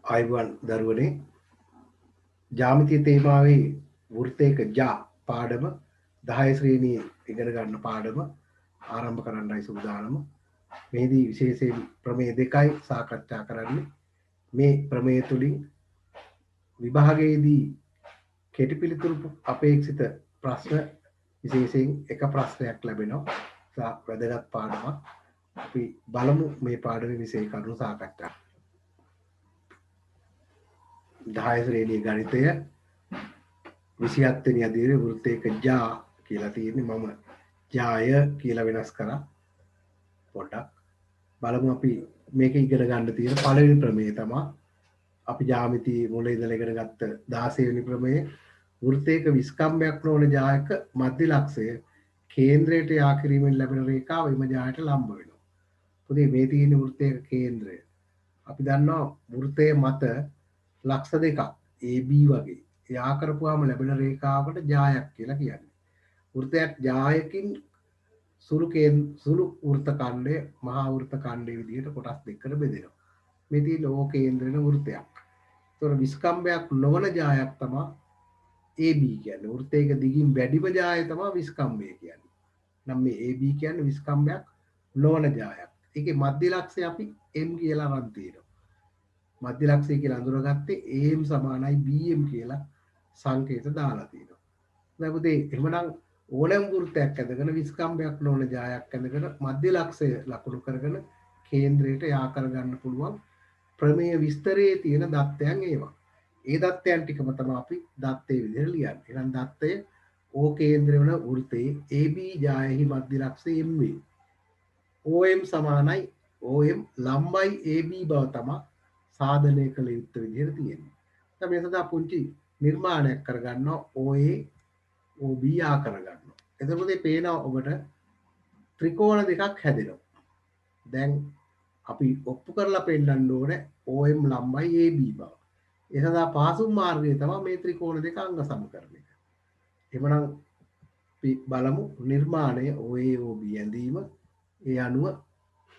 ආයුබෝවන් දරුවනේ ජ්‍යාමිති තේමාවේ වෘත්තයක ජා පාඩම 10 ශ්‍රේණියේ ඉගෙන ගන්න පාඩම ආරම්භ කරන්නයි සූදානම. මේදී විශේෂයෙන් ප්‍රමේය දෙකයි සාකච්ඡා කරන්නේ. මේ ප්‍රමේය තුලින් විභාගයේදී කෙටි පිළිතුරු අපේක්ෂිත ප්‍රශ්න විශේෂයෙන් එක ප්‍රශ්නයක් ලැබෙනවා. වැදගත් පාඩමක්. අපි බලමු මේ පාඩමේ විශේෂ කරුණු සාකච්ඡා. 10 ශ්‍රේණියේ ගණිතය 27 වෙනි අදියරේ වෘත්තයක ජා කියලා තියෙන්නේ. මම ජාය කියලා වෙනස් කරා. පොඩ්ඩක් බලමු අපි මේක ඉගෙන ගන්න තියෙන පළවෙනි ප්‍රමේය තමයි අපි ජ්‍යාමිති මුල ඉඳලා ඉගෙන ගත්ත 16 වෙනි ප්‍රමේය. වෘත්තයක විස්කම්භයක් නොවන ජායක මධ්‍ය ලක්ෂය කේන්ද්‍රයට යා කිරීමෙන් ලැබෙන රේඛාව එම ජායට ලම්බ වෙනවා. පුතේ මේ තියෙන වෘත්තයක කේන්ද්‍රය. අපි දන්නවා වෘත්තය මත ලක්ෂ දෙකක් AB වගේ යා කරපුවාම ලැබෙන රේඛාවකට ජායක් කියලා කියන්නේ. වෘත්තයක් ජායකින් සුළු වෘත්ත ඛණ්ඩය මහා වෘත්ත ඛණ්ඩය විදිහට කොටස් දෙකකට බෙදෙනවා. මේ තියෙන ඕ කේන්ද්‍රන වෘත්තයක්. ඒතොර විස්කම්භයක් නොවන ජායක් තමයි AB කියන්නේ. වෘත්තයක දිගින් වැඩිම ජාය තමයි විස්කම්භය කියන්නේ. නම් මේ AB කියන්නේ විස්කම්භයක් නොවන ජායක්. ඒකේ මධ්‍ය ලක්ෂය අපි M කියලා අරන් තියෙනවා. මධ්‍ය ලක්ෂය කියලා අඳුරගත්තේ AM සමානයි BM කියලා සංකේත දාලා තියෙනවා. දැන් පුතේ එහෙමනම් ඕනෑම වෘත්තයක් ඇඳගෙන විස්කම්භයක් නොවන ජායක් ඇඳගෙන මධ්‍ය ලක්ෂය ලකුණු කරගෙන කේන්ද්‍රයට යා කරගන්න පුළුවන් ප්‍රමේය විස්තරයේ තියෙන දත්තයන් ඒවා. ඒ දත්තයන් ටිකම තමයි අපි දත්තේ විදිහට ලියන්නේ. එහෙනම් දත්තය O කේන්ද්‍රය වන වෘත්තයේ AB ජායෙහි මධ්‍ය ලක්ෂය M වේ. OM සමානයි OM ලම්බයි AB බව තමයි සාධනය කළ යුත්තේ විදිහට තියෙන්නේ. දැන් මේ සඳහා පුංචි නිර්මාණයක් කරගන්නවා OA OB ආ කරගන්නවා. එතකොට මේ පේනවා ඔබට ත්‍රිකෝණ දෙකක් හැදෙනවා. දැන් අපි ඔප්පු කරලා පෙන්නන්න ඕනේ OM ලම්බයි AB බව. ඒ සඳහා පහසුම මාර්ගය තමයි මේ ත්‍රිකෝණ දෙක අංග සම කරන එක. එhmenan අපි බලමු නිර්මාණය OA OB ඇඳීම. ඒ අනුව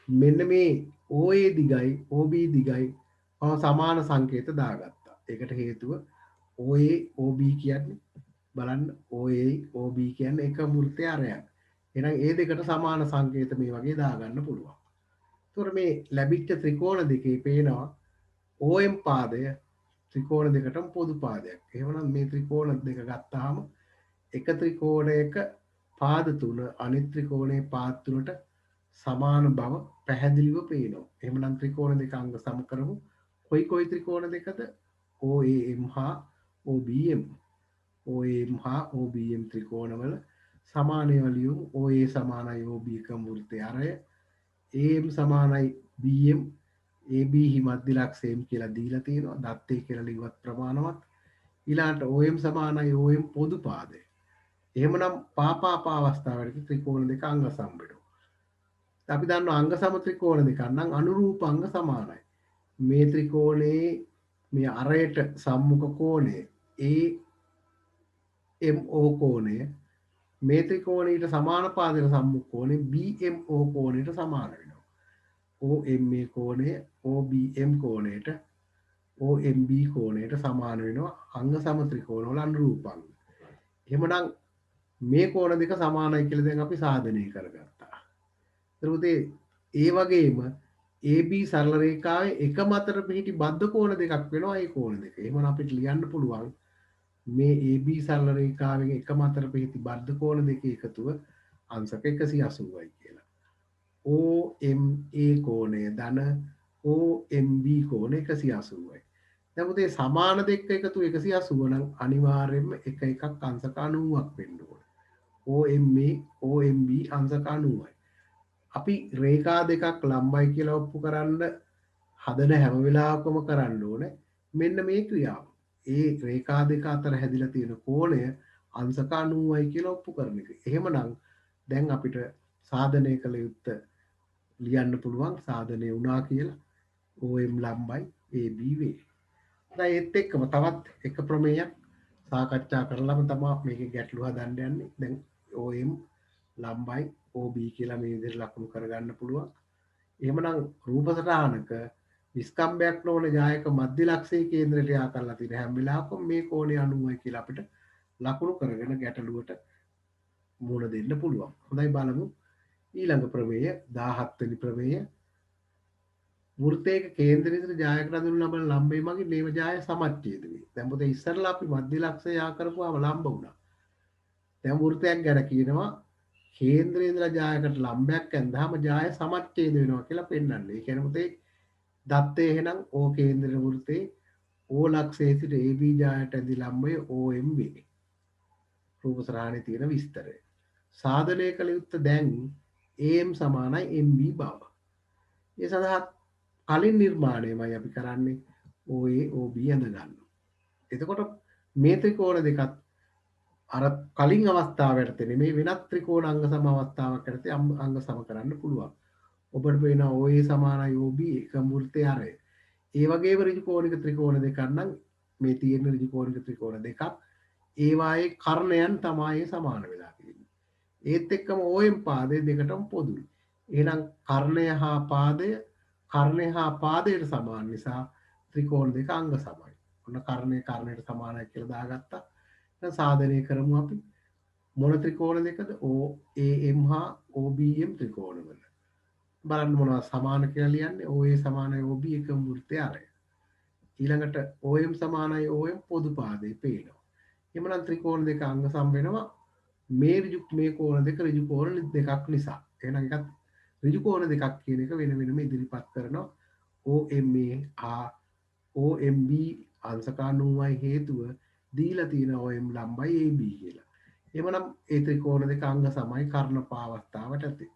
මෙන්න මේ OA දිගයි OB දිගයි සමාන සංකේත දාගත්තා. ඒකට හේතුව OA OB කියන්නේ බලන්න OA OB කියන්නේ එක වෘත්තය අරයක්. එහෙනම් ඒ දෙකට සමාන සංකේත මේ වගේ දාගන්න පුළුවන්. ඒතකොට මේ ලැබිච්ච ත්‍රිකෝණ දෙකේ පේනවා OM පාදය ත්‍රිකෝණ දෙකටම පොදු පාදයක්. එහෙමනම් මේ ත්‍රිකෝණ දෙක ගත්තාම එක ත්‍රිකෝණයක පාද තුන අනිත් ත්‍රිකෝණයේ පාද තුනට සමාන බව පැහැදිලිව පේනවා. එහෙමනම් ත්‍රිකෝණ දෙක අංග සම කරමු. කොයි ත්‍රිකෝණ දෙකද? OAM හා OBM. OAM හා OBM ත්‍රිකෝණවල සමානය වලියුම් OA සමානයි OB එකම වෘත්තය අරය. AM සමානයි BM AB හි මධ්‍ය ලක්ෂය M කියලා දීලා තියෙනවා. දත්තේ කියලා ලිව්වත් ප්‍රමාණවත්. ඊළාට OM සමානයි OM පොදු පාදය. එහෙමනම් පාපා අවස්ථාවලදී ත්‍රිකෝණ දෙක අංග සම වෙනවා. අපි දන්නවා අංග සම ත්‍රිකෝණ දෙක නම් අනුරූප අංග සමානයි. මේ ත්‍රිකෝණයේ මේ අරයට සම්මුඛ කෝණය AMO කෝණය මේ ත්‍රිකෝණයට සමාන පාදයට සම්මුඛ කෝණය BMO කෝණයට සමාන වෙනවා. OMA කෝණය OBM කෝණයට OMB කෝණයට සමාන වෙනවා අංග සම ත්‍රිකෝණ වල අනුරූප අංග. එහෙමනම් මේ කෝණ දෙක සමානයි කියලා දැන් අපි සාධනය කරගත්තා. ඊට ඒ වගේම AB සරල රේඛාවේ එක මතට පිහිටි බද්ධ කෝණ දෙකක් වෙනවා ඒ කෝණ දෙක. එහෙමනම් අපිට ලියන්න පුළුවන් මේ AB සරල රේඛාවෙන් එක මතට පිහිටි බද්ධ කෝණ දෙකේ එකතුව අංශක 180යි කියලා. OMA කෝණය ධන OMB කෝණ 180යි. දැන් පුතේ සමාන දෙක එකතු 180 නම් අනිවාර්යයෙන්ම එක එකක් අංශක 90ක් වෙන්න ඕනේ. OMA OMB අංශක 90යි. අපි රේඛා දෙකක් ලම්බයි කියලා ඔප්පු කරන්න හදන හැම වෙලාවකම කරන්න ඕනේ මෙන්න මේ ක්‍රියාව. ඒ රේඛා දෙක අතර හැදිලා තියෙන කෝණය අංශක 90යි කියලා ඔප්පු කරන එක. එහෙමනම් දැන් අපිට සාධනය කළ යුත්තේ ලියන්න පුළුවන් සාධනය වුණා කියලා OM ලම්බයි AB වේ. දැන් ඒත් එක්කම තවත් එක ප්‍රමේයයක් සාකච්ඡා කරලාම තමයි මේකේ ගැටලුව හදන්න යන්නේ. දැන් OM ලම්බයි OB කියලා මේ විදිහට ලකුණු කරගන්න පුළුවන්. එහෙමනම් රූප සටහනක විස්කම්බයක් නොවන ජායක මධ්‍ය ලක්ෂයේ කේන්ද්‍රයට යා කරලා තියෙන හැම වෙලාවකම මේ කෝණය 90යි කියලා අපිට ලකුණු කරගෙන ගැටලුවට මුහුණ දෙන්න පුළුවන්. හොඳයි බලමු ඊළඟ ප්‍රමේය 17 වෙනි ප්‍රමේය. වෘත්තයක කේන්ද්‍රය ඉදිරි ජායක රඳුණු ලබන ලම්බය මගින් නේම ජාය සමච්ඡේද වේ. දැන් පොතේ ඉස්සරලා අපි මධ්‍ය ලක්ෂය යා කරපුවාම ලම්බ වුණා. දැන් වෘත්තයක් ගැන කියනවා කේන්ද්‍රයේ ඉඳලා ජායකට ලම්බයක් ඇඳාම ජාය සමච්ඡේද වෙනවා කියලා පෙන්වන්නේ. ඒ කියන්නේ පොතේ දත්තේ එහෙනම් O කේන්ද්‍ර වෘත්තේ O ලක්ෂයේ සිට AB ජායට ඇති ලම්බය OM වේ. රූප සරහනේ තියෙන විස්තරය. සාධනය කළ යුත්තේ දැන් AM සමානයි MB බව. ඒ සඳහා කලින් නිර්මාණයමයි අපි කරන්නේ OA OB ඇඳ ගන්න. එතකොට මේ ත්‍රිකෝණ දෙකත් අර කලින් අවස්ථාවට නෙමෙයි වෙනත් ත්‍රිකෝණ අංග සම අවස්ථාවක් යටතේ අංග සම කරන්න පුළුවන්. ඔබට පේනවා OA සමානයි OB එකම වෘත්තය අරය. ඒ වගේම ඍජු කෝණික ත්‍රිකෝණ දෙකක් නම් මේ තියෙන ඍජු කෝණික ත්‍රිකෝණ දෙකක් ඒවායේ කර්ණයන් තමයි සමාන වෙලා තියෙන්නේ. ඒත් එක්කම OM පාදයේ දෙකටම පොදුයි. එහෙනම් කර්ණය හා පාදයට සමාන නිසා ත්‍රිකෝණ දෙක අංග සමයි. ඔන්න කර්ණය කර්ණයට සමානයි කියලා දාගත්තා. දැන් සාධනය කරමු අපි. මොන ත්‍රිකෝණ දෙකද? OAM හා OBM ත්‍රිකෝණවල. බලන්න මොනවද සමාන කියලා ලියන්නේ? OA සමානයි OB එකම වෘත්තය අරය. ඊළඟට OM සමානයි OM පොදු පාදේ පේනවා. එhmenan ත්‍රිකෝණ දෙක අංග සම වෙනවා මේ කෝණ දෙක ඍජු කෝණ දෙකක් නිසා. එහෙනම් එකත් ඍජු කෝණ දෙකක් කියන එක වෙන වෙනම ඉදිරිපත් කරනවා. OMA හා OMB අංශක 90යි හේතුව දීලා තියෙන OM ලම්බයි AB කියලා. එhmenan ඒ ත්‍රිකෝණ දෙක අංග සමයි කර්ණ පාවස්ථාවට ඇති.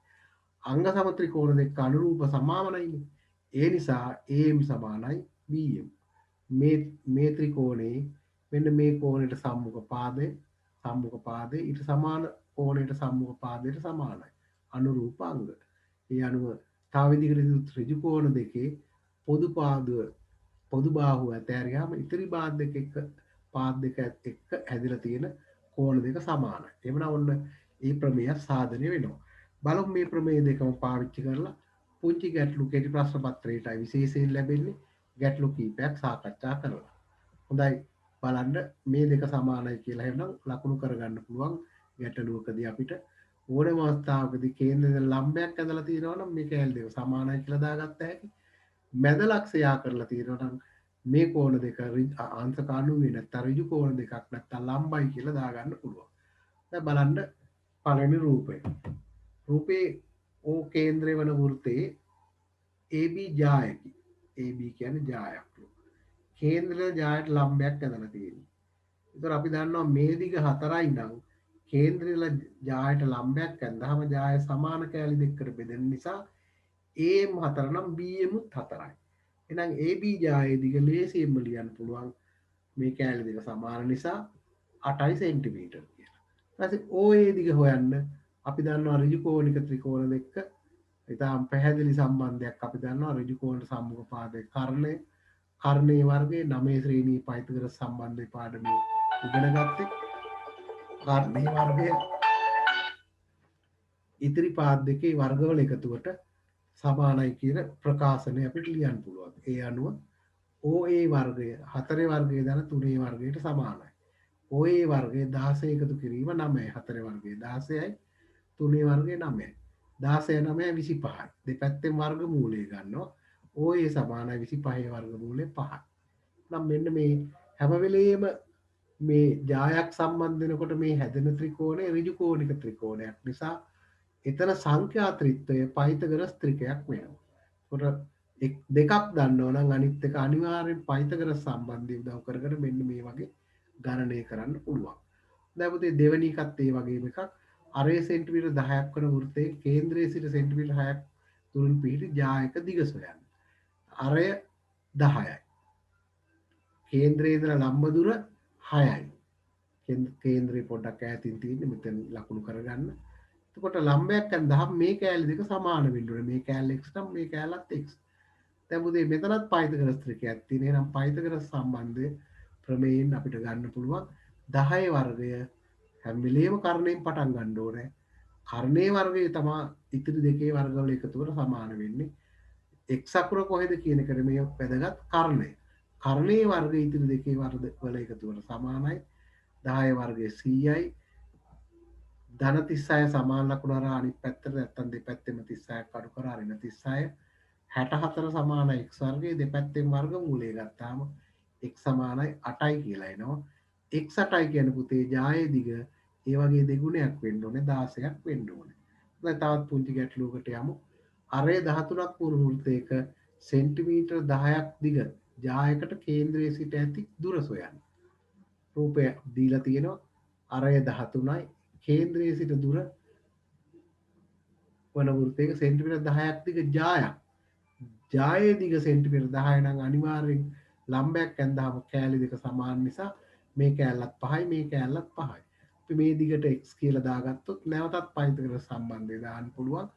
අංග සම ත්‍රිකෝණ දෙක අනුරූප සමානයිනේ. ඒ නිසා AM සමානයි BM. මේ ත්‍රිකෝණේ මෙන්න මේ කෝණයට සම්මුඛ පාදේ ඊට සමාන කෝණයට සම්මුඛ පාදයට සමානයි. අනුරූප අංග. ඒ අනුව තව විදිහකට ඍජු කෝණ දෙකේ පොදු බාහුව ඇතෑරියාම ඉතිරි පාද දෙක එක්ක හැදිලා තියෙන කෝණ දෙක සමානයි. එhmenan ඔන්න මේ ප්‍රමේය සාධනය වෙනවා. බලමු මේ ප්‍රමේය දෙකම පාවිච්චි කරලා පුංචි ගැටලු කෙටි ප්‍රශ්න පත්‍රයටයි විශේෂයෙන් ලැබෙන්නේ ගැටලු කීපයක් සාකච්ඡා කරලා. හොඳයි බලන්න මේ දෙක සමානයි කියලා එහෙනම් ලකුණු කරගන්න පුළුවන් ගැටලුවකදී අපිට ඕනෑම අවස්ථාවකදී කේන්ද්‍රයේ ලම්බයක් ඇඳලා තියෙනවා නම් මේ කෑලි දෙක සමානයි කියලා දාගත්ත හැකි. මැද ලක්ෂයා කරලා තියෙනවා නම් මේ කෝණ දෙක අංශක 90 නැත්නම් ඍජු කෝණ දෙකක් නැත්නම් ලම්බයි කියලා දාගන්න පුළුවන්. දැන් බලන්න පළවෙනි රූපය. රූපේ O කේන්ද්‍රය වන වෘත්තයේ AB ජායකි. AB කියන්නේ ජායක්ලු. කේන්ද්‍රය ජායට ලම්බයක් ඇඳලා තියෙනවා. ඒතර අපි දන්නවා මේ දිග 4යි නම් කේන්ද්‍රය ජායට ලම්බයක් ඇඳාම ජාය සමාන කෑලි දෙකකට බෙදෙන නිසා AM 4 නම් BM උත් 4යි. එහෙනම් AB ජායේ දිග ලේසියෙන්ම ලියන්න පුළුවන් මේ කෑලි දෙක සමාන නිසා 8යි සෙන්ටිමීටර කියලා. ඊට පස්සේ OA දිග හොයන්න අපි දන්නවා ඍජු කෝණික ත්‍රිකෝණ දෙක ඉතාම පැහැදිලි සම්බන්ධයක් අපි දන්නවා ඍජු කෝණට සම්මුඛ පාදයේ කර්ණයේ වර්ගයේ 9 ශ්‍රේණී පයිතගොරස් සම්බන්ධයේ පාඩමේ ඉගෙන ගත්තේ. කර්ණයේ වර්ගය ඉතිරි පාද දෙකේ වර්ගවල එකතුවට සමානයි කියන ප්‍රකාශනය අපිට ලියන්න පුළුවන්. ඒ අනුව OA වර්ගය 4 වර්ගයේ දන 3 වර්ගයට සමානයි. OA වර්ගයේ 16 එකතු කිරීම 9යි. 4 වර්ගයේ 16යි 3 වර්ගයේ 9යි. 16 9 25යි. දෙපැත්තෙන් වර්ගමූලය ගන්නවා. OA සමානයි 25 වර්ගමූලය 5යි. නම් මෙන්න මේ හැම වෙලෙම මේ ජායක් සම්බන්ධ වෙනකොට මේ හැදෙන ත්‍රිකෝණය ඍජු කෝණික ත්‍රිකෝණයක් නිසා එතන සංඛ්‍යා ත්‍රිත්වය පයිතගොරස් ත්‍රිකයක් වෙනවා. ඒකට දෙකක් දන්නවා නම් අනිත් එක අනිවාර්යෙන් පයිතගොරස් සම්බන්ධය උදව් කරගෙන මෙන්න මේ වගේ ගණනය කරන්න පුළුවන්. දැන් පුතේ දෙවෙනි එකත් ඒ වගේම එකක්. අරේ සෙන්ටිමීටර් 10ක් වන වෘත්තයේ කේන්ද්‍රයේ සිට සෙන්ටිමීටර් 6ක් දුරින් පිහිටි ජායක දිග සොයන්න. අරය 10යි. කේන්ද්‍රයේ ඉඳලා ලම්බ දුර 6යි. කේන්ද්‍රේ පොඩ්ඩක් ඈතින් තියෙන්නේ මෙතන ලකුණු කරගන්න. එතකොට ලම්බයක් ගන්නවා මේ කෑලි දෙක සමාන වෙන්න ඕනේ. මේ කෑල්ල x නම් මේ කෑල්ලත් x. දැන් පුතේ මෙතනත් පයිතගොරස් ත්‍රිකයක් තියෙන. එහෙනම් පයිතගොරස් සම්බන්ධය ප්‍රමේයෙන් අපිට ගන්න පුළුවන් 10 වර්ගය හැම වෙලේම කර්ණයෙන් පටන් ගන්න ඕනේ. කර්ණයේ වර්ගය තමයි ඉතිරි දෙකේ වර්ගවල එකතුවට සමාන වෙන්නේ. x අකුර කොහෙද කියන එකට මේ වැදගත් කර්ණය. කර්ණයේ වර්ග ඉතිරි දෙකේ වර්ග වල එකතුවට සමානයි. 10 වර්ගය 100යි. ධන 36 සමාන ලකුණු හරහා අනිත් පැත්තට නැත්තම් දෙපැත්තෙම 36ක් අඩු කරා ඍණ 36 64 සමානයි x වර්ගයේ දෙපැත්තෙන් වර්ගමූලය ගත්තාම x සමානයි 8යි කියලා එනවා. x 8යි කියන්නේ පුතේ ජායේ දිග ඒ වගේ දෙගුණයක් වෙන්න ඕනේ 16ක් වෙන්න ඕනේ. දැන් තවත් පුංචි ගැටලුවකට යමු. අරය 13ක් වුණු වෘත්තයක සෙන්ටිමීටර් 10ක් දිග ජායකට කේන්ද්‍රයේ සිට ඇති දුර සොයන්න. රූපය දීලා තියෙනවා. අරය 13යි කේන්ද්‍රයේ සිට දුර වන වෘත්තයක සෙන්ටිමීටර් 10ක් දිග ජායක්. ජායේ දිග සෙන්ටිමීටර් 10 නම් අනිවාර්යෙන් ලම්බයක් ඇඳාම කෑලි දෙක සමාන නිසා මේ කෑල්ලත් 5යි මේ කෑල්ලත් 5යි. අපි මේ දිගට x කියලා දාගත්තොත් නැවතත් පයිතගොරස් සම්බන්ධය දාන්න පුළුවන්.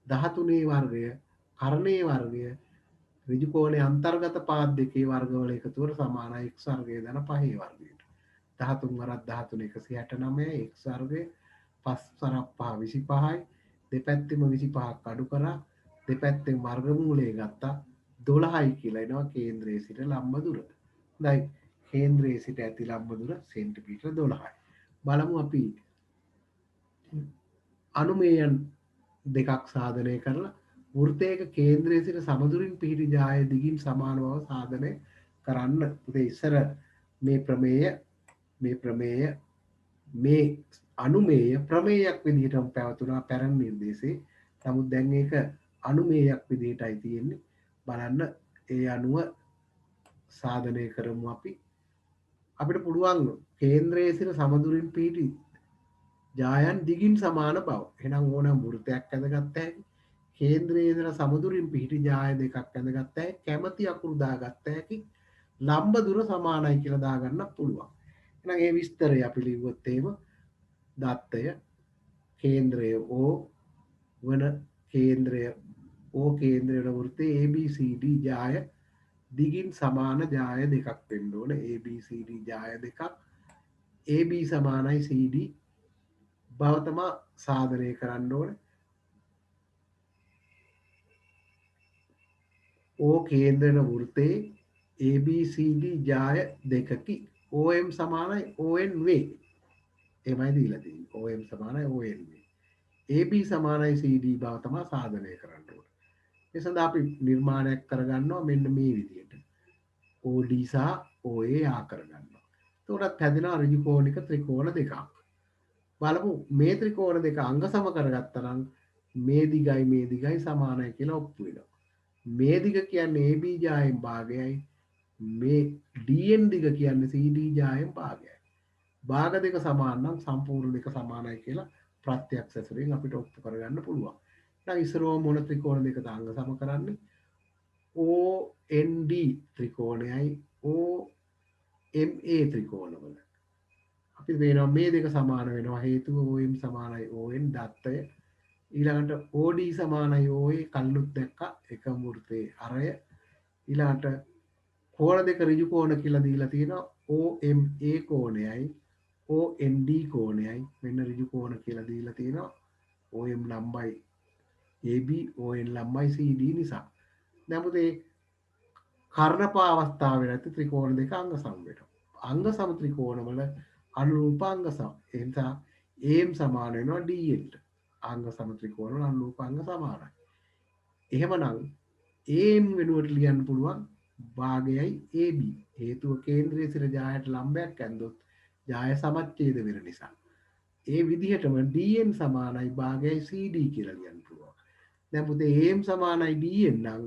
13 වර්ගය කර්ණයේ වර්ගය ඍජු කෝණයේ අන්තර්ගත පාද දෙකේ වර්ගවල එකතුවට සමානයි x වර්ගය දන 5 වර්ගයට. 13 වරක් 13 169 x වර්ගය 5 වරක් 5 25යි. දෙපැත්තෙම 25ක් අඩු කරා දෙපැත්තෙන් වර්ගමූලය ගත්තා 12යි කියලා එනවා කේන්ද්‍රයේ සිට ලම්බ දුර. හොඳයි කේන්ද්‍රයේ සිට ඇති ලම්බ දුර සෙන්ටිමීටර් 12යි. බලමු අපි අනුමේයන් දෙකක් සාධනය කරලා වෘත්තයක කේන්ද්‍රයේ සිට සමදුරින් පිහිටි ජාය දිගින් සමාන බව සාධනය කරන්න. පුතේ ඉස්සර මේ ප්‍රමේය මේ අනුමේය ප්‍රමේයක් විදිහටම පැවතුනා පැරණි නිර්දේශේ. නමුත් දැන් ඒක අනුමේයක් විදිහටයි තියෙන්නේ. බලන්න ඒ අනුව සාධනය කරමු අපි. අපිට පුළුවන් කේන්ද්‍රයේ සිට සමදුරින් පිහිටි ජායන් දිගින් සමාන බව. එහෙනම් ඕනම වෘත්තයක් ඇඳගත්ත හැකි. කේන්ද්‍රයේ ඉඳලා සමදුරින් පිහිටි ජාය දෙකක් ඇඳගත්ත හැකි. කැමැති අකුරු දාගත්ත හැකි. ලම්බ දුර සමානයි කියලා දාගන්න පුළුවන්. එහෙනම් මේ විස්තරය අපි ලිව්වොත් එහෙම දත්තය කේන්ද්‍රය O වන කේන්ද්‍රය O කේන්ද්‍රයට වෘත්තයේ ABCD ජාය දිගින් සමාන ජාය දෙකක් වෙන්න ඕනේ. ABCD ජාය දෙකක් AB සමානයි CD බව තමයි සාධනය කරන්න ඕනේ. O කේන්ද්‍රන වෘත්තයේ ABCD ජාය දෙකකි. OM සමානයි ON වේ. එමයි දීලා තියෙන්නේ. OM සමානයි ON වේ. AB සමානයි CD බව තමයි සාධනය කරන්න ඕනේ. ඒ සඳහා අපි නිර්මාණයක් කරගන්නවා මෙන්න මේ විදිහට. OD සහ OA ආ කරගන්නවා. එතකොටත් හැදෙනවා ඍජු කෝණික ත්‍රිකෝණ දෙකක්. බලමු මේ ත්‍රිකෝණ දෙක අංග සම කරගත්තා නම් මේ දිගයි සමානයි කියලා ඔප්පු වෙනවා. මේ දිග කියන්නේ AB ජායෙන් භාගයයි. මේ DN දිග කියන්නේ CD ජායෙන් භාගයයි. භාග දෙක සමාන නම් සම්පූර්ණ දෙක සමානයි කියලා ප්‍රත්‍යක්ෂ ඇසුරින් අපිට ඔප්පු කරගන්න පුළුවන්. දැන් ඉස්සරෝම මොන ත්‍රිකෝණ දෙකද අංග සම කරන්නේ? OND ත්‍රිකෝණයයි OMA ත්‍රිකෝණවල. අපි වෙනවා මේ දෙක සමාන වෙනවා හේතුව OM සමානයි ON දත්තය. ඊළඟට OD සමානයි OA කල්ලුත් දැක්කා එකම වෘත්තයේ අරය. ඊළඟට කෝණ දෙක ඍජු කෝණ කියලා දීලා තියෙනවා OMA කෝණයයි OND කෝණයයි මෙන්න ඍජු කෝණ කියලා දීලා තියෙනවා OM ලම්බයි AB ON ලම්බයි CD නිසා. නමුත් ඒ කර්ණපා අවස්ථාවේ නැති ත්‍රිකෝණ දෙක අංග සම වෙනවා. අංග සම ත්‍රිකෝණවල අනුරූප අංග සම. ඒ නිසා AM සමාන වෙනවා DN ට. අංග සම ත්‍රිකෝණවල අනුරූප අංග සමානයි. එහෙමනම් AM වෙනුවට ලියන්න පුළුවන් භාගයයි AB. හේතුව කේන්ද්‍රයේ සිට ජායට ලම්බයක් ඇන්දොත් ජාය සමච්ඡේද වෙන නිසා. ඒ විදිහටම DN සමානයි භාගයයි CD කියලා ලියන්න පුළුවන්. දැන් පුතේ AM සමානයි DN නම්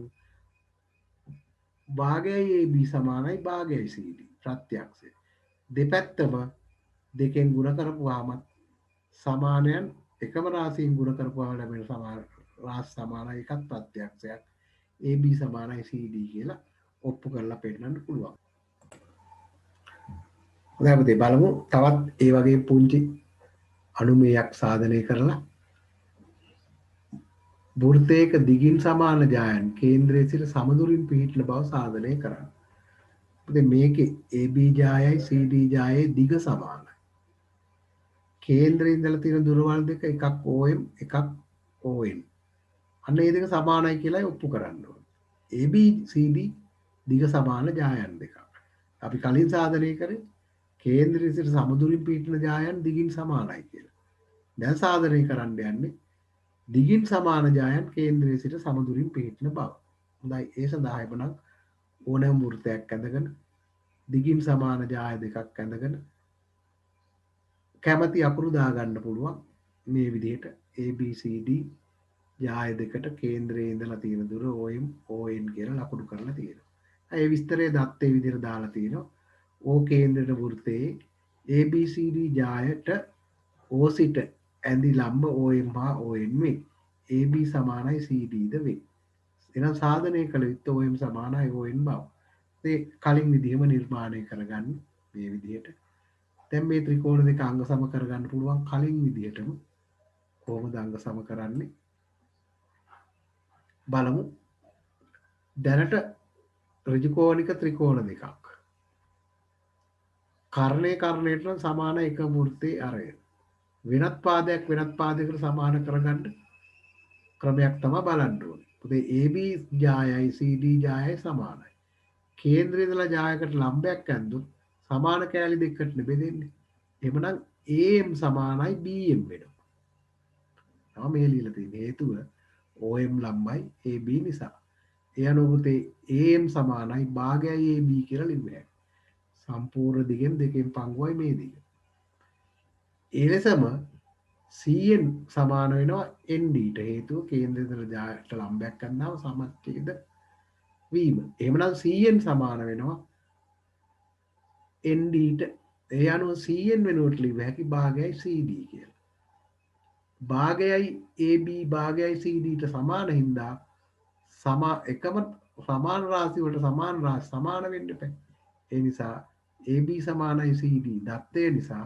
භාගයයි AB සමානයි භාගයයි CD ප්‍රත්‍යක්ෂය. දෙපැත්තම දෙකෙන් ගුණ කරපුවාම සමානයන් එකම රාශියෙන් ගුණ කරපුවාම ලැබෙන සමාන රාශි සමානයි එකක් ප්‍රත්‍යක්ෂයක්. AB සමානයි CD කියලා ඔප්පු කරලා පෙන්නන්න පුළුවන්. හොඳයි පුතේ බලමු තවත් ඒ වගේ පුංචි අනුමේයක් සාධනය කරලා වෘත්තයක දිගින් සමාන ජායන් කේන්ද්‍රයේ සිට සමදුරින් පිහිටන බව සාධනය කරන්න. පුතේ මේකේ AB ජායයි CD ජායේ දිග සමානයි. කේන්ද්‍රයේ ඉඳලා තියෙන දුරවල් දෙක එකක් OM එකක් ON. අන්න ඒ දෙක සමානයි කියලා ඔප්පු කරන්න ඕනේ. ABCD දිග සමාන ජායන් දෙකක්. අපි කලින් සාධනය කරේ කේන්ද්‍රය සිට සමදුරින් පිහිටන ජායන් දිගින් සමානයි කියලා. දැන් සාධනය කරන්න යන්නේ දිගින් සමාන ජායන් කේන්ද්‍රය සිට සමදුරින් පිහිටන බව. හොඳයි ඒ සඳහා එමනම් ඕනෑම වෘත්තයක් ඇඳගෙන දිගින් සමාන ජාය දෙකක් ඇඳගෙන කැමති අකුරු දාගන්න පුළුවන් මේ විදිහට ABCD ජාය දෙකට කේන්ද්‍රයේ ඉඳලා තියෙන දුර OM කියලා ලකුණු කරලා තියෙනවා. ඒ විස්තරේ දත්තේ විදිහට දාලා තියෙනවා. O කේන්ද්‍රයට වෘත්තයේ ABCD ජායට O සිට ඇඳි ලම්බ OM හා ON වේ. AB සමානයි CD ද වේ. එහෙනම් සාධනය කළ යුත්තේ OM සමානයි ON බව. ඒ කලින් විදිහම නිර්මාණය කරගන්න මේ විදිහට. දැන් මේ ත්‍රිකෝණ දෙක අංග සම කරගන්න පුළුවන් කලින් විදිහටම කොහොමද අංග සම කරන්නේ බලමු. දැනට ඍජුකෝණික ත්‍රිකෝණ දෙකක් කර්ණයට සමාන එක වෘත්තයේ අරගෙන වෙනත් පාදයකට සමාන කරගන්න ක්‍රමයක් තමයි බලන්න ඕනේ. පුතේ AB ජායයි CD ජායයි සමානයි. කේන්ද්‍රය ඉඳලා ජායකට ලම්බයක් ඇන්දොත් සමාන කෑලි දෙකකට බෙදෙන්නේ. එහෙමනම් AM සමානයි BM වෙනවා. තමයි මේ ලියලා තියෙන හේතුව OM ලම්බයි AB නිසා. ඒ අනුව පුතේ AM සමානයි භාගයයි AB කියලා ලිව්වේ. සම්පූර්ණ දිගෙන් දෙකෙන් පංගුවයි මේ දිග. ඒ ලෙසම CN සමාන වෙනවා NDට හේතුව කේන්ද්‍රය ඉඳලා ජායට ලම්බයක් ගන්නවා සමච්ඡේද වීම. එහෙමනම් CN සමාන වෙනවා NDට. ඒ අනුව CN වෙනුවට ලිව්ව හැකි භාගයයි CD කියලා. භාගයයි AB භාගයයි CDට සමාන හින්දා එකම සමාන රාශි වලට සමාන වෙන්න එපා. ඒ නිසා AB සමානයි CD දත්තය නිසා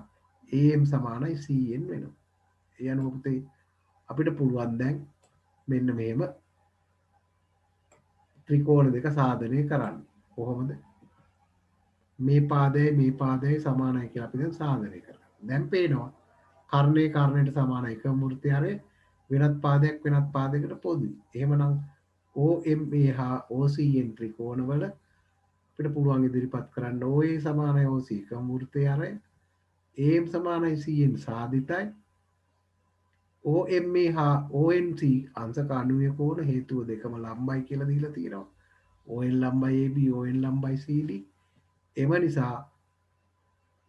AM සමානයි CN වෙනවා. ඒ අනුව පුතේ අපිට පුළුවන් දැන් මෙන්න මෙහෙම ත්‍රිකෝණ දෙක සාධනය කරන්න. කොහොමද? මේ පාදයයි සමානයි කියලා අපි දැන් සාධනය කරලා. දැන් පේනවා කර්ණයට සමාන එක වෘත්තය අරේ වෙනත් පාදයකට පොදුයි. එහෙමනම් OMA හා OCN ත්‍රිකෝණවල අපිට පුළුවන් ඉදිරිපත් කරන්න OA සමානයි OC එක වෘත්තය අරේ AM සමානයි CN සාධිතයි. OMA හා ONC අංශක 90 කෝණ හේතුව දෙකම ලම්බයි කියලා දීලා තියෙනවා. ON ලම්බයි AB ON ලම්බයි CD. එම නිසා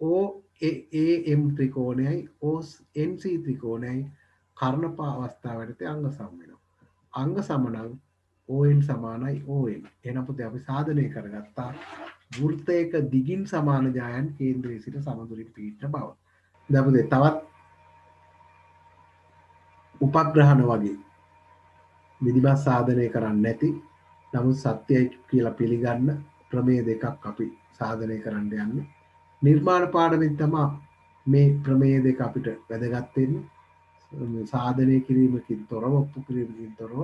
OAM ත්‍රිකෝණයයි ONC ත්‍රිකෝණයයි කර්ණ අවස්ථාවට අංග සම වෙනවා. අංග සම නම් ON සමානයි OM. එහෙනම් පුතේ අපි සාධනය කරගත්තා වෘත්තයක දිගින් සමාන ජායන් කේන්ද්‍රයේ සිට සමදුරින් පිහිටන බව. දැන් පුතේ තවත් උපග්‍රහණ වගේ විධිමත් සාධනය කරන්නේ නැති නමුත් සත්‍යයි කියලා පිළිගන්න ප්‍රමේය දෙකක් අපි සාධනය කරන්න යන්නේ. නිර්මාණ පාඩමෙන් තමයි මේ ප්‍රමේය දෙක අපිට වැදගත් වෙන්නේ. සාධනය කිරීමකින් තොරව ඔප්පු කිරීමකින් තොරව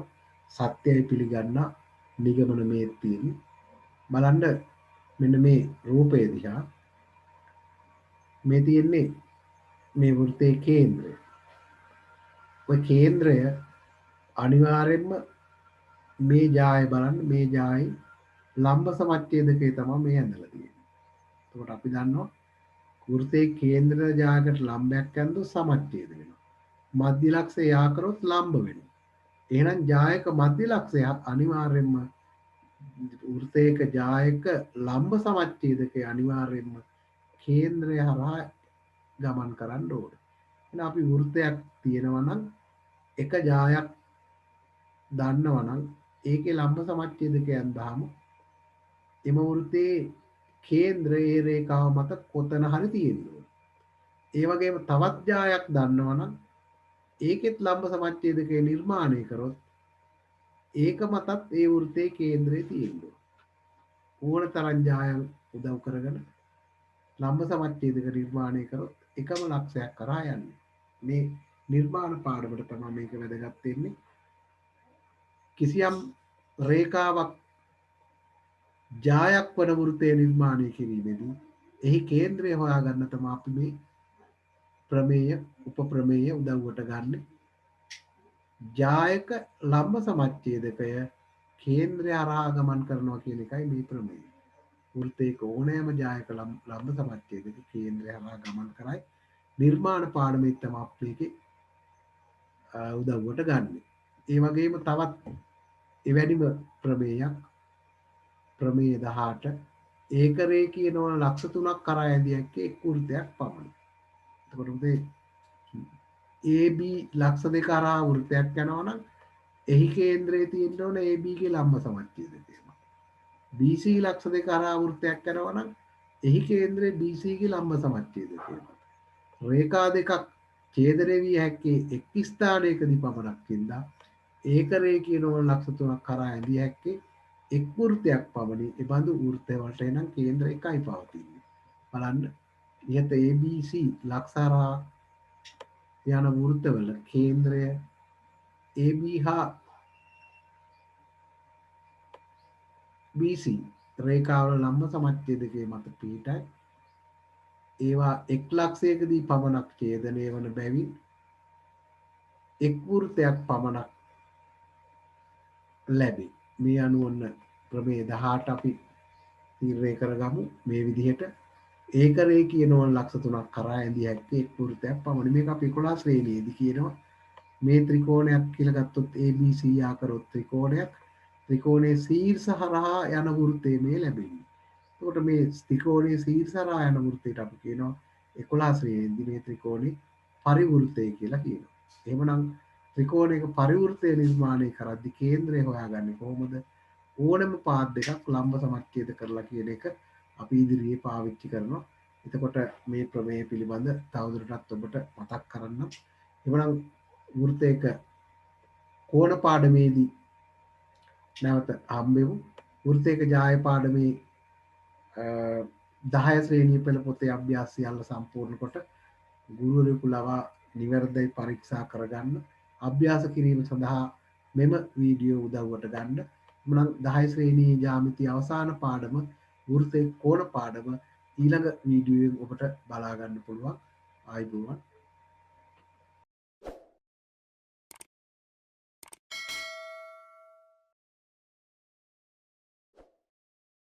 සත්‍යයි පිළිගන්න නිගමන මේ තියෙන්නේ. බලන්න මෙන්න මේ රූපය දිහා මේ තියෙන්නේ මේ වෘත්තයේ කේන්ද්‍රය. ඔය කේන්ද්‍රය අනිවාර්යෙන්ම මේ ජාය බලන්න මේ ජායි ලම්බ සමච්ඡේදකේ තමයි මේ ඇඳලා තියෙන්නේ. එතකොට අපි දන්නවා වෘත්තයේ කේන්ද්‍ර ජායකට ලම්බයක් ඇඳුවොත් සමච්ඡේද වෙනවා. මධ්‍ය ලක්ෂය යා කරොත් ලම්බ වෙනවා. එහෙනම් ජායක මධ්‍ය ලක්ෂයක් අනිවාර්යෙන්ම වෘත්තයක ජායක ලම්බ සමච්ඡේදකේ අනිවාර්යෙන්ම කේන්ද්‍රය හරහා ගමන් කරන්න ඕනේ. එහෙනම් අපි වෘත්තයක් තියෙනවා නම් එක ජායක් දන්නවා නම් ඒකේ ලම්බ සමච්ඡේදකයන් දාම එම වෘත්තයේ කේන්ද්‍රයේ රේඛාව මත කොතන හරි තියෙනවා. ඒ වගේම තවත් ජායක් දන්නවා නම් ඒකෙත් ලම්බ සමච්ඡේදකය නිර්මාණය කරොත් ඒක මතත් ඒ වෘත්තයේ කේන්ද්‍රය තියෙනවා. ඕන තරම් ජායන් උදව් කරගෙන ලම්බ සමච්ඡේදක නිර්මාණය කරොත් එකම ලක්ෂයක් කරා යන්නේ. මේ නිර්මාණ පාඩමට තමයි මේක වැදගත් වෙන්නේ. කිසියම් රේඛාවක් ජායක් වන වෘත්තය නිර්මාණය කිරීමේදී එහි කේන්ද්‍රය හොයාගන්න තමයි අපි මේ ප්‍රමේය උපප්‍රමේය උදව්වට ගන්න. ජායක ලම්බ සමච්ඡේදකය කේන්ද්‍රය හරහා ගමන් කරනවා කියන එකයි මේ ප්‍රමේය. වෘත්තයක ඕනෑම ජායක ලම්බ සමච්ඡේදයක කේන්ද්‍රය හරහා ගමන් කරයි නිර්මාණ පාඩමේ තමයි අපි මේකේ උදව්වට ගන්න. ඒ වගේම තවත් එවැනිම ප්‍රමේයක් ප්‍රමේය 18 ඒකරේඛීය නොවන ලක්ෂ 3ක් කරා ඇදී හැක්කේ එක් වෘත්තයක් පමණි. එතකොට උදේ AB ලක්ෂ 2 කරා වෘත්තයක් යනවා නම් එහි කේන්ද්‍රයේ තියෙන්න ඕන AB ගේ ලම්බ සමච්ඡේදය තියෙනවා. BC ලක්ෂ 2 කරා වෘත්තයක් යනවා නම් එහි කේන්ද්‍රයේ BC ගේ ලම්බ සමච්ඡේදය තියෙනවා. රේඛා දෙකක් ඡේදනය වී හැක්කේ එක් ස්ථානයකදී පමණක් ඉඳලා ඒක රේඛීය නොවන ලක්ෂ 3ක් කරා ඇදී හැක්කේ එක් වෘත්තයක් පමණි. ඒ බඳු වෘත්ත වලට එනම් කේන්ද්‍ර එකයි පවතින්නේ. බලන්න ඉහත ABC ලක්ෂ හරහා යන වෘත්තවල කේන්ද්‍රය AB හා BC රේඛාවල ලම්බ සමච්ඡේදකයේ මත පිහිටයි. ඒවා එක් ලක්ෂයකදී පමණක් ඡේදනය වන බැවින් එක් වෘත්තයක් පමණක් ලැබේ. මේ අනුව ඔන්න ප්‍රමේය 18 අපි තීරණය කරගමු මේ විදිහට ඒක රේඛීය නොවන ලක්ෂ 3ක් කරා ඇදී හැක්කේ එක් වෘත්තයක් පමණ. මේක අපි 11 ශ්‍රේණියේදී කියනවා මේ ත්‍රිකෝණයක් කියලා ගත්තොත් ABC ආකාරොත් ත්‍රිකෝණයක් ත්‍රිකෝණයේ ශීර්ෂ හරහා යන වෘත්තය මේ ලැබෙන්නේ. එතකොට මේ ත්‍රිකෝණයේ ශීර්ෂ හරහා යන වෘත්තයට අපි කියනවා 11 ශ්‍රේණියේදී මේ ත්‍රිකෝණේ පරිවෘත්තය කියලා කියනවා. එහෙමනම් ත්‍රිකෝණයක පරිවෘත්තය නිර්මාණය කරද්දී කේන්ද්‍රය හොයාගන්නේ කොහොමද? ඕනම පාත් දෙකක් ලම්බ සමච්ඡේද කරලා කියන එක අපි ඉදිරියේ පාවිච්චි කරනවා. එතකොට මේ ප්‍රමේය පිළිබඳ තවදුරටත් ඔබට මතක් කරන්නම්. එහෙමනම් වෘත්තයක කෝණ පාඩමේදී නැවත හම්බෙමු. වෘත්තයක ජාය පාඩමේ 10 ශ්‍රේණිය පෙළ පොතේ අභ්‍යාස සියල්ල සම්පූර්ණ කොට ගුරුවරයෙකු ලවා නිවැරදිව පරීක්ෂා කරගන්න. අභ්‍යාස කිරීම සඳහා මෙම වීඩියෝ උදව්වට ගන්න. එමනම් 10 ශ්‍රේණියේ ජ්‍යාමිතිය අවසාන පාඩම වෘත්තයේ කෝණ පාඩම ඊළඟ වීඩියෝයෙන් ඔබට බලා ගන්න පුළුවන්. ආයුබෝවන්.